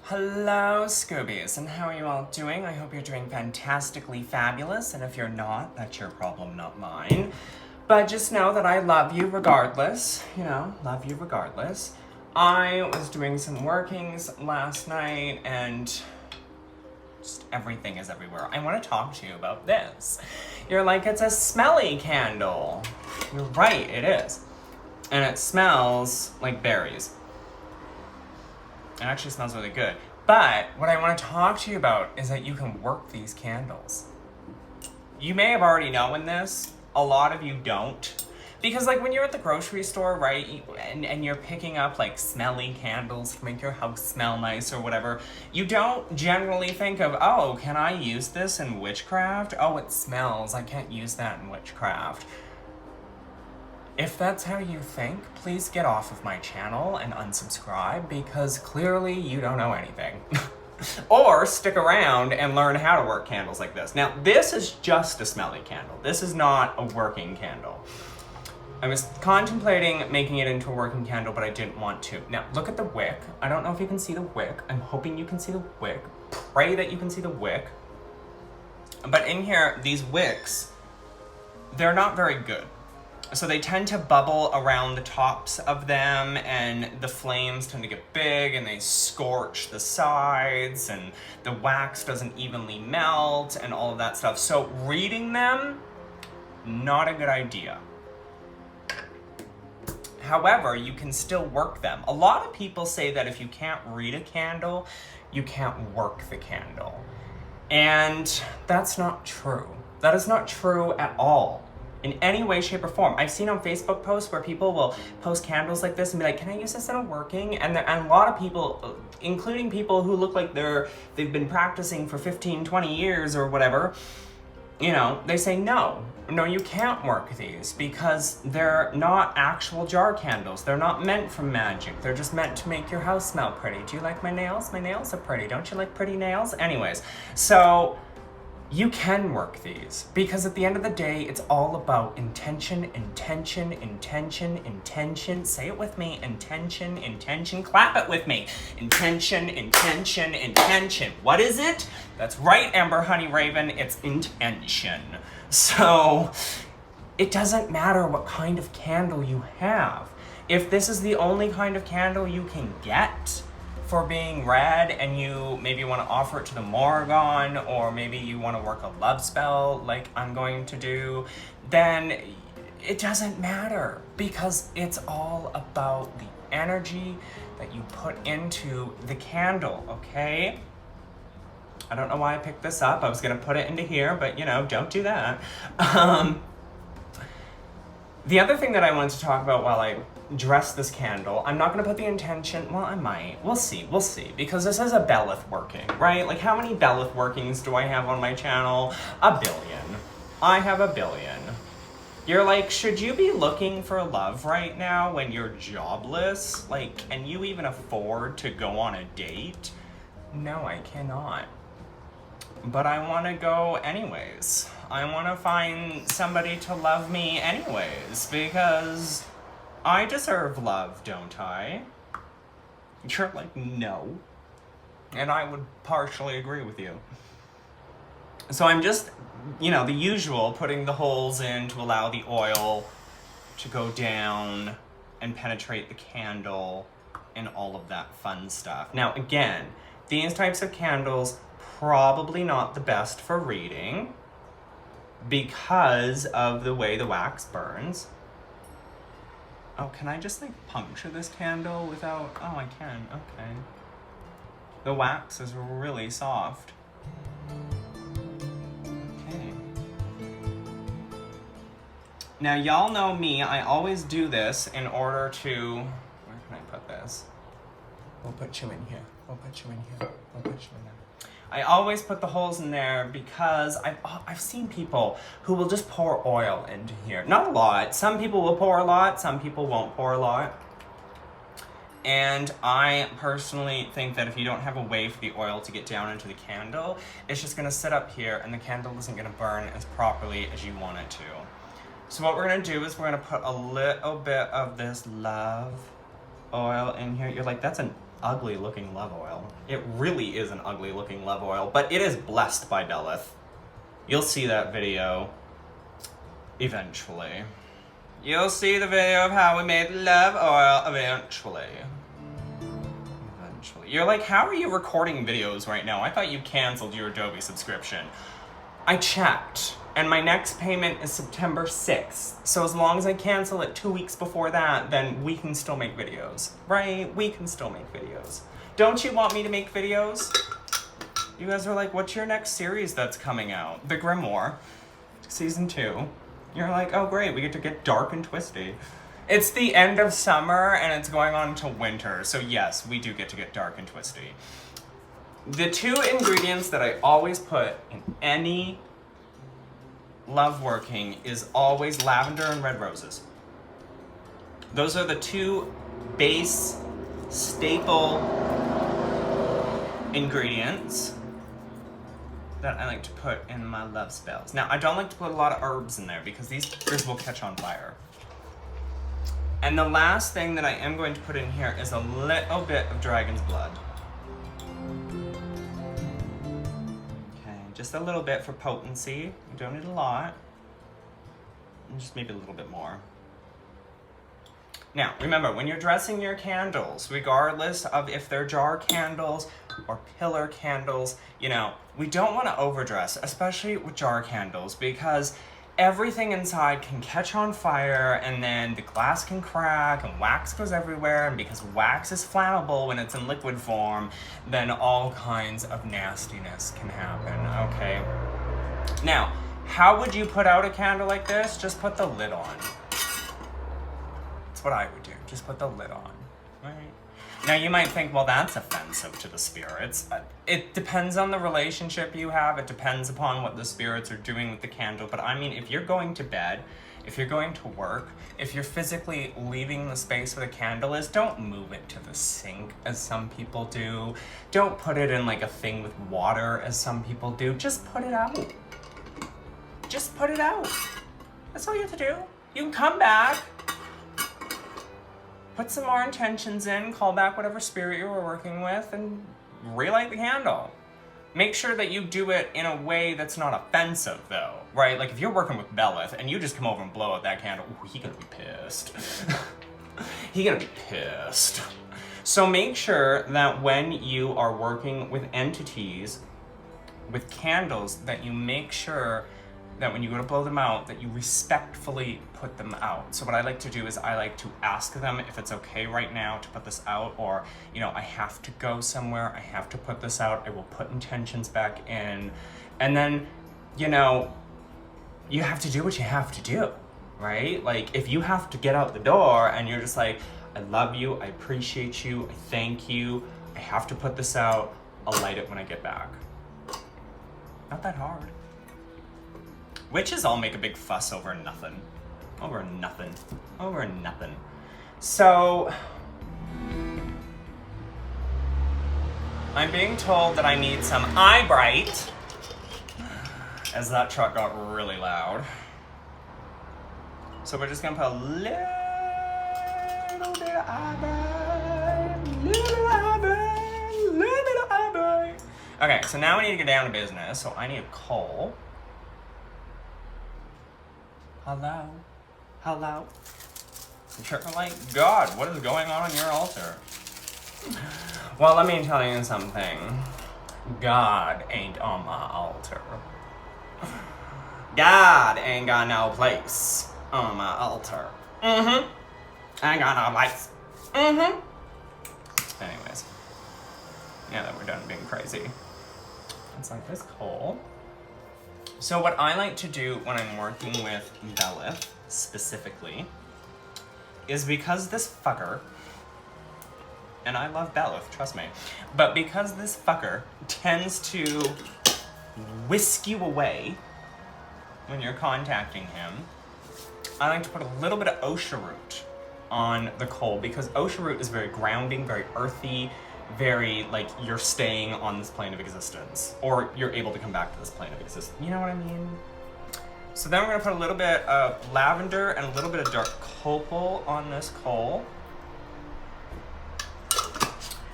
Hello, Scoobies, and how are you all doing? I hope you're doing fantastically fabulous, and if you're not, that's your problem, not mine. But just know that I love you regardless, love you regardless. I was doing some workings last night, and just everything is everywhere. I want to talk to you about this. You're like, it's a smelly candle. You're right, it is. And it smells like berries. It actually smells really good. But what I want to talk to you about is that you can work these candles. You may have already known this. A lot of you don't. Because like when you're at the grocery store, right, and you're picking up like smelly candles to make your house smell nice or whatever, you don't generally think of, oh, can I use this in witchcraft? Oh, it smells. I can't use that in witchcraft. If that's how you think, please get off of my channel and unsubscribe because clearly you don't know anything. Or stick around and learn how to work candles like this. Now, this is just a smelly candle. This is not a working candle. I was contemplating making it into a working candle, but I didn't want to. Now, look at the wick. I don't know if you can see the wick. I'm hoping you can see the wick. Pray that you can see the wick. But in here, these wicks, they're not very good. So they tend to bubble around the tops of them, and the flames tend to get big and they scorch the sides, and the wax doesn't evenly melt and all of that stuff. So reading them, not a good idea. However, you can still work them. A lot of people say that if you can't read a candle, you can't work the candle. And that's not true. That is not true at all. In any way, shape, or form. I've seen on Facebook posts where people will post candles like this and be like, can I use this in a working? And a lot of people, including people who look like they've been practicing for 15, 20 years or whatever, they say, no, you can't work these because they're not actual jar candles. They're not meant for magic. They're just meant to make your house smell pretty. Do you like my nails? My nails are pretty. Don't you like pretty nails? Anyways, so you can work these because at the end of the day, it's all about intention, intention, intention, intention. Say it with me. Intention, intention. Clap it with me. Intention, intention, intention. What is it? That's right, Amber Honey Raven. It's intention. So it doesn't matter what kind of candle you have. If this is the only kind of candle you can get for being red, and you maybe want to offer it to the Morrigan, or maybe you want to work a love spell like I'm going to do, then it doesn't matter because it's all about the energy that you put into the candle, okay? I don't know why I picked this up. I was gonna put it into here, but don't do that. The other thing that I wanted to talk about while I dress this candle, I'm not going to put the intention, well, I might. We'll see, because this is a Beleth working, right? Like, how many Beleth workings do I have on my channel? 1 billion. I have 1 billion. You're like, should you be looking for love right now when you're jobless? Like, can you even afford to go on a date? No, I cannot. But I want to go anyways. I want to find somebody to love me anyways, because I deserve love, don't I? You're like, no. And I would partially agree with you. So I'm just, the usual, putting the holes in to allow the oil to go down and penetrate the candle and all of that fun stuff. Now, again, these types of candles, probably not the best for reading because of the way the wax burns. Oh, can I just puncture this candle without, oh, I can, okay. The wax is really soft. Okay. Now, y'all know me, I always do this in order to, where can I put this? We'll put you in here. We'll put you in here. We'll put you in there. I always put the holes in there because I've seen people who will just pour oil into here. Not a lot. Some people will pour a lot. Some people won't pour a lot. And I personally think that if you don't have a way for the oil to get down into the candle, it's just going to sit up here and the candle isn't going to burn as properly as you want it to. So what we're going to do is we're going to put a little bit of this love oil in here. You're like, that's a ugly looking love oil. It really is an ugly looking love oil, but it is blessed by Beleth. You'll see that video eventually. You'll see the video of how we made love oil eventually. You're like, how are you recording videos right now? I thought you canceled your Adobe subscription. I checked, and my next payment is September 6th. So as long as I cancel it 2 weeks before that, then we can still make videos, right? We can still make videos. Don't you want me to make videos? You guys are like, what's your next series that's coming out? The Grimoire, season 2. You're like, oh great, we get to get dark and twisty. It's the end of summer and it's going on to winter. So yes, we do get to get dark and twisty. The 2 ingredients that I always put in any love working is always lavender and red roses. Those are the 2 base staple ingredients that I like to put in my love spells. Now, I don't like to put a lot of herbs in there because these herbs will catch on fire. And the last thing that I am going to put in here is a little bit of dragon's blood. Okay, just a little bit for potency. You don't need a lot. And just maybe a little bit more. Now, remember, when you're dressing your candles, regardless of if they're jar candles or pillar candles, you know, we don't want to overdress, especially with jar candles, because everything inside can catch on fire and then the glass can crack and wax goes everywhere, and because wax is flammable when it's in liquid form, then all kinds of nastiness can happen, okay? Now, how would you put out a candle like this? Just put the lid on. That's what I would do, just put the lid on, right? Now you might think, well, that's offensive to the spirits. It depends on the relationship you have. It depends upon what the spirits are doing with the candle. But I mean, if you're going to bed, if you're going to work, if you're physically leaving the space where the candle is, don't move it to the sink as some people do. Don't put it in like a thing with water as some people do. Just put it out. Just put it out. That's all you have to do. You can come back, put some more intentions in, call back whatever spirit you were working with, and relight the candle. Make sure that you do it in a way that's not offensive, though, right? Like if you're working with Beleth and you just come over and blow out that candle, ooh, he gonna be pissed. He gonna be pissed. So make sure that when you are working with entities, with candles, that you make sure that when you go to blow them out, that you respectfully put them out. So what I like to do is I like to ask them if it's okay right now to put this out, or, you know, I have to go somewhere, I have to put this out, I will put intentions back in. And then, you know, you have to do what you have to do, right? Like if you have to get out the door and you're just like, I love you, I appreciate you, I thank you, I have to put this out, I'll light it when I get back. Not that hard. Witches all make a big fuss over nothing. Over nothing. Over nothing. So, I'm being told that I need some eye bright, as that truck got really loud. So we're just gonna put a little bit of eye bright, little bit of eye bright, little bit of eye bright. Okay, so now we need to get down to business. So I need a coal. Hello? Hello? You're like, God, what is going on your altar? Well, let me tell you something. God ain't on my altar. God ain't got no place on my altar. I ain't got no place. Anyways. Now that we're done being crazy. It's like this coal. So what I like to do when I'm working with Beleth, specifically, is because this fucker, and I love Beleth, trust me, but because this fucker tends to whisk you away when you're contacting him, I like to put a little bit of osha root on the coal, because osha root is very grounding, very earthy, very, like, you're staying on this plane of existence, or you're able to come back to this plane of existence. You know what I mean? So then we're gonna put a little bit of lavender and a little bit of dark copal on this coal.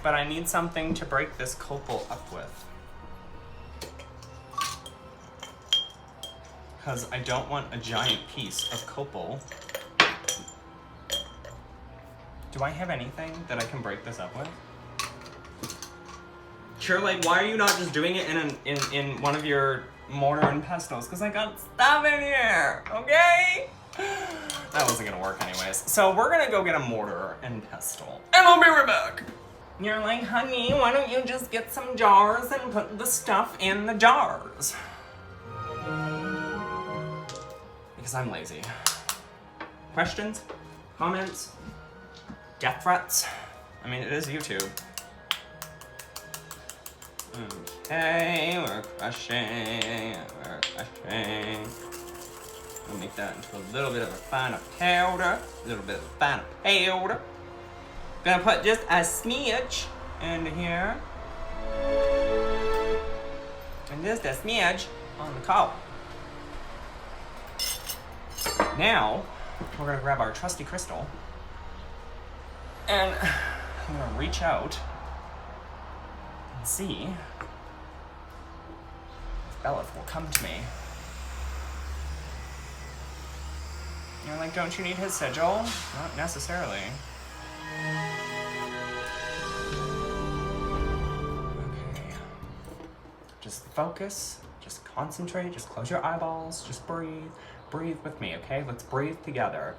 but I need something to break this copal up with. Because I don't want a giant piece of copal. Do I have anything that I can break this up with? Sure, like, why are you not just doing it in one of your mortar and pestles? Because I got stuff in here, okay? That wasn't gonna work anyways. So we're gonna go get a mortar and pestle. And I'll be right back. You're like, honey, why don't you just get some jars and put the stuff in the jars? Because I'm lazy. Questions? Comments? Death threats? I mean, it is YouTube. Okay, we're crushing. We'll make that into a little bit of a finer powder. Gonna put just a smidge in here. And just a smidge on the collar. Now, we're gonna grab our trusty crystal. And I'm gonna reach out and see if Beleth will come to me. You're like, don't you need his sigil? Not necessarily. Okay. Just focus, just concentrate, just close your eyeballs, just breathe. Breathe with me, okay? Let's breathe together.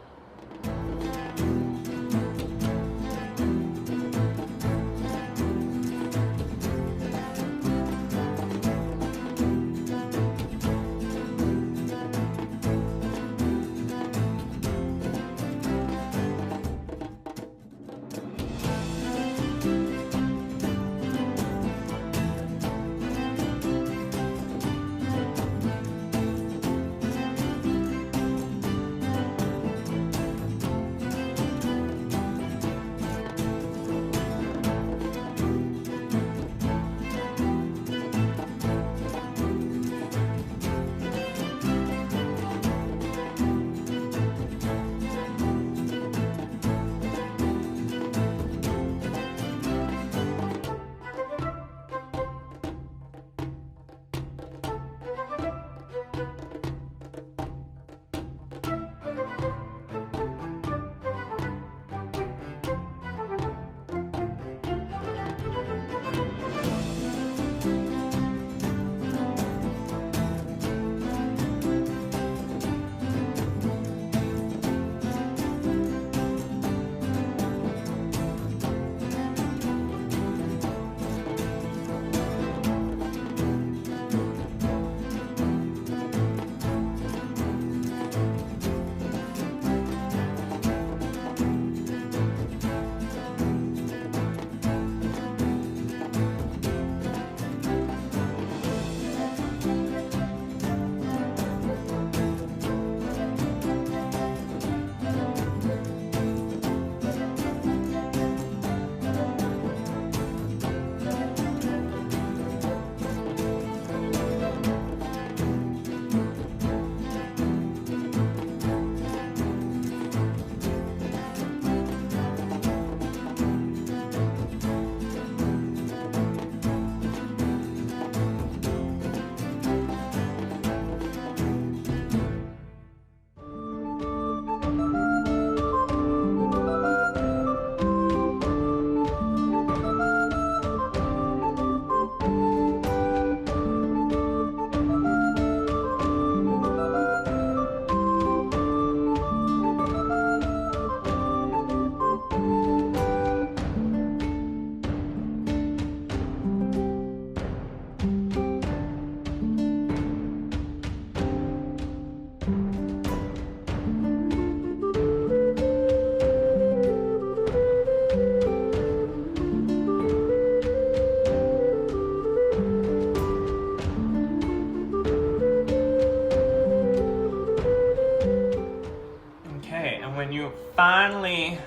when you finally...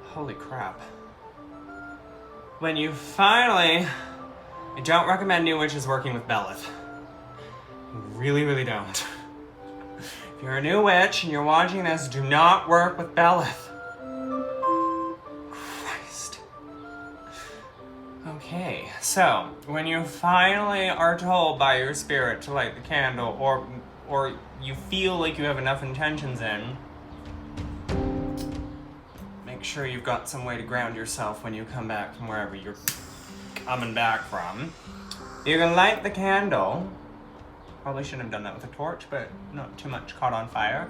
Holy crap. When you finally... I don't recommend new witches working with Beleth. Really, really don't. If you're a new witch and you're watching this, do not work with Beleth. Christ. Okay, so when you finally are told by your spirit to light the candle, or you feel like you have enough intentions in, make sure you've got some way to ground yourself when you come back from wherever you're coming back from. You can light the candle. Probably shouldn't have done that with a torch, but not too much caught on fire.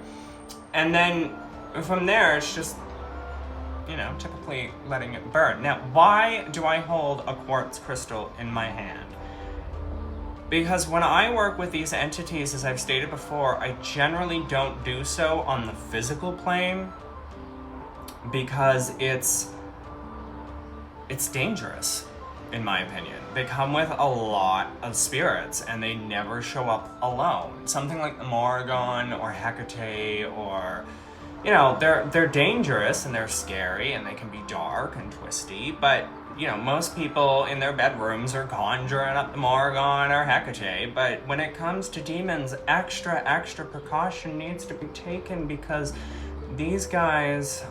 And then from there, it's just, typically letting it burn. Now, why do I hold a quartz crystal in my hand? Because when I work with these entities, as I've stated before, I generally don't do so on the physical plane because it's dangerous, in my opinion. They come with a lot of spirits and they never show up alone. Something like the Morrigan or Hecate or, they're dangerous and they're scary and they can be dark and twisty, but most people in their bedrooms are conjuring up the Morrigan or Hecate, but when it comes to demons, extra precaution needs to be taken because these guys,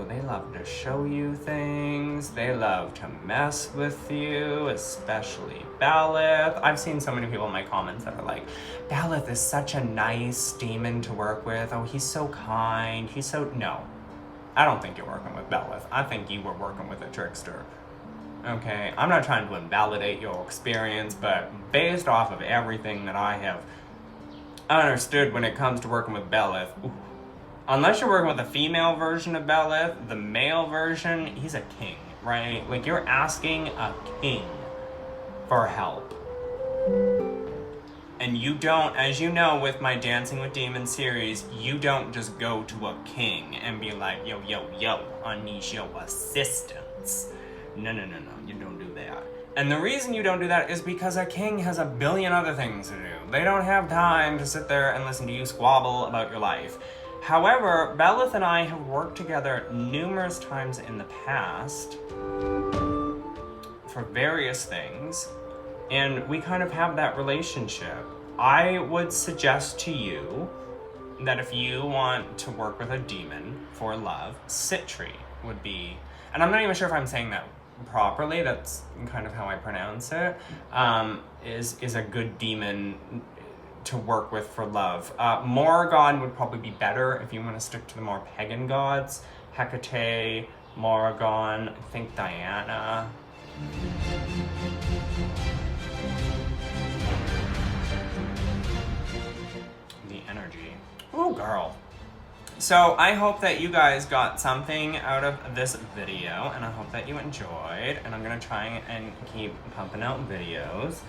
they love to show you things. They love to mess with you, especially Beleth. I've seen so many people in my comments that are like, Beleth is such a nice demon to work with. Oh, he's so kind. No, I don't think you're working with Beleth. I think you were working with a trickster. Okay, I'm not trying to invalidate your experience, but based off of everything that I have understood when it comes to working with Beleth, unless you're working with a female version of Beleth, the male version, he's a king, right? Like, you're asking a king for help. And you don't, as you know with my Dancing with Demons series, you don't just go to a king and be like, yo, I need your assistance. No, you don't do that. And the reason you don't do that is because a king has a billion other things to do. They don't have time to sit there and listen to you squabble about your life. However, Beleth and I have worked together numerous times in the past for various things, and we kind of have that relationship. I would suggest to you that if you want to work with a demon for love, Citri would be, and I'm not even sure if I'm saying that properly, that's kind of how I pronounce it, is a good demon to work with for love. Morrigan would probably be better if you want to stick to the more pagan gods. Hecate, Morrigan, I think Diana. The energy. Ooh, girl. So I hope that you guys got something out of this video, and I hope that you enjoyed, and I'm gonna try and keep pumping out videos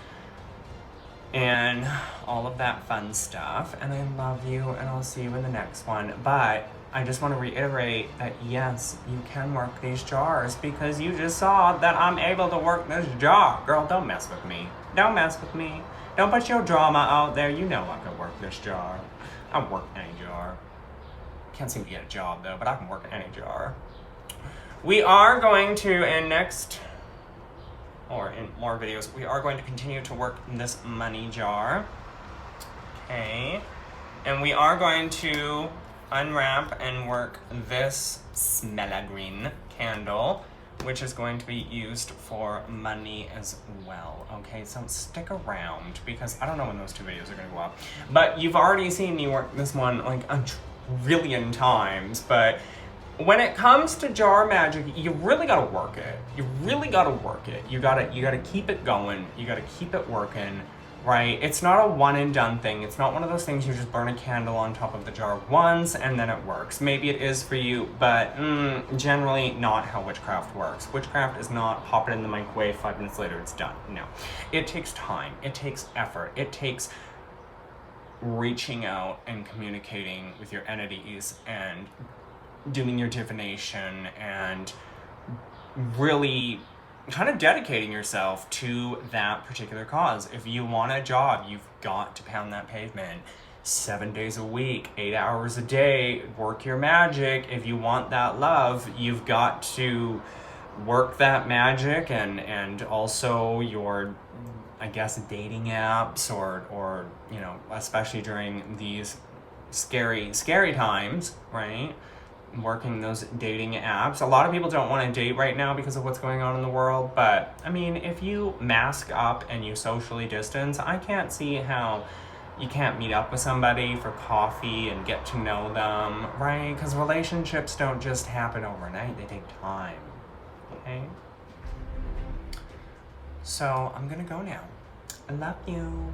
and all of that fun stuff, and I love you, and I'll see you in the next one. But I just want to reiterate that yes, you can work these jars, because you just saw that I'm able to work this jar. Girl, don't mess with me. Don't mess with me. Don't put your drama out there. You know I can work this jar. I work any jar. Can't seem to get a job though, but I can work any jar. We are going to, in more videos, we are going to continue to work this money jar. Okay. And we are going to unwrap and work this smelagrin candle, which is going to be used for money as well. Okay, so stick around, because I don't know when those two videos are gonna go up. But you've already seen me work this one like a trillion times, but when it comes to jar magic, you really gotta work it. You really gotta work it. You gotta keep it going. You gotta keep it working, right? It's not a one and done thing. It's not one of those things you just burn a candle on top of the jar once and then it works. Maybe it is for you, but generally not how witchcraft works. Witchcraft is not pop it in the microwave, 5 minutes later it's done. No, it takes time. It takes effort. It takes reaching out and communicating with your entities and doing your divination and really kind of dedicating yourself to that particular cause. If you want a job, you've got to pound that pavement 7 days a week, 8 hours a day, work your magic. If you want that love, you've got to work that magic and also your, I guess, dating apps or you know, especially during these scary times, right? working those dating apps. A lot of people don't want to date right now because of what's going on in the world, but I mean, if you mask up and you socially distance, I can't see how you can't meet up with somebody for coffee and get to know them, right? Because relationships don't just happen overnight, they take time, okay? So I'm gonna go now. I love you.